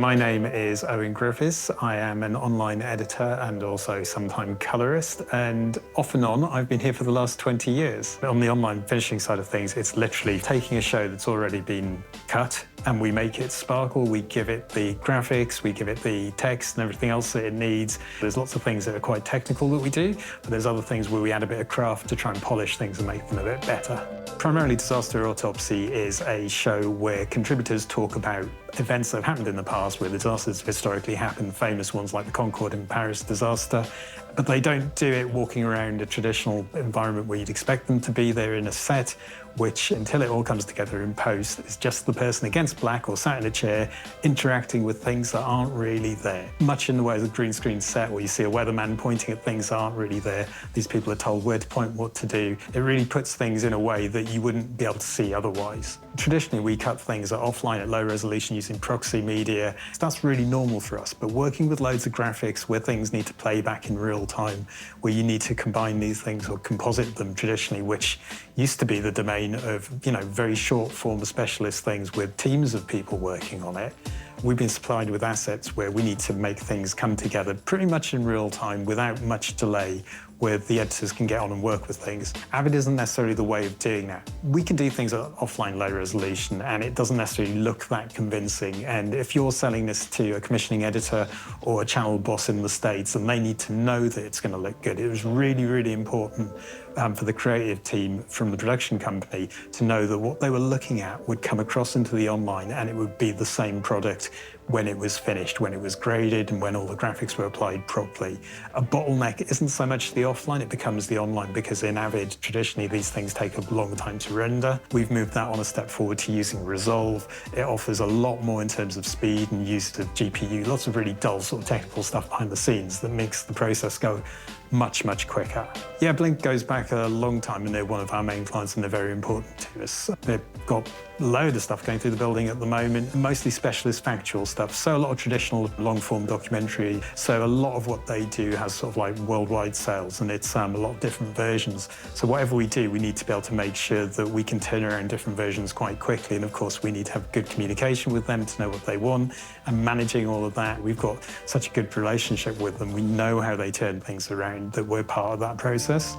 My name is Owen Griffiths. I am an online editor and also sometime colorist, and off and on I've been here for the last 20 years. On the online finishing side of things, it's literally taking a show that's already been cut and we make it sparkle, we give it the graphics, we give it the text and everything else that it needs. There's lots of things that are quite technical that we do, but there's other things where we add a bit of craft to try and polish things and make them a bit better. Primarily, Disaster Autopsy is a show where contributors talk about events that have happened in the past, where disasters have historically happened, famous ones like the Concorde in Paris disaster, but they don't do it walking around a traditional environment where you'd expect them to be. They're in a set, which, until it all comes together in post, is just the person against black or sat in a chair interacting with things that aren't really there. Much in the way of a green screen set where you see a weatherman pointing at things that aren't really there. These people are told where to point, what to do. It really puts things in a way that you wouldn't be able to see otherwise. Traditionally, we cut things offline at low resolution using proxy media. So that's really normal for us, but working with loads of graphics where things need to play back in real time, where you need to combine these things or composite them traditionally, which used to be the domain of, very short form specialist things with teams of people working on it. We've been supplied with assets where we need to make things come together pretty much in real time without much delay, where the editors can get on and work with things. Avid isn't necessarily the way of doing that. We can do things at offline low resolution and it doesn't necessarily look that convincing. And if you're selling this to a commissioning editor or a channel boss in the States and they need to know that it's going to look good, it was really, really important for the creative team from the production company to know that what they were looking at would come across into the online and it would be the same product when it was finished, when it was graded and when all the graphics were applied properly. A bottleneck isn't so much the offline, it becomes the online, because in Avid, traditionally these things take a long time to render. We've moved that on a step forward to using Resolve. It offers a lot more in terms of speed and use of GPU, lots of really dull sort of technical stuff behind the scenes that makes the process go much, much quicker. Yeah, Blink goes back a long time and they're one of our main clients and they're very important to us. They've got a load of stuff going through the building at the moment, mostly specialist factual stuff, so a lot of traditional long-form documentary. So a lot of what they do has sort of like worldwide sales and it's a lot of different versions. So whatever we do, we need to be able to make sure that we can turn around different versions quite quickly. And of course, we need to have good communication with them to know what they want and managing all of that. We've got such a good relationship with them. We know how they turn things around, that we're part of that process.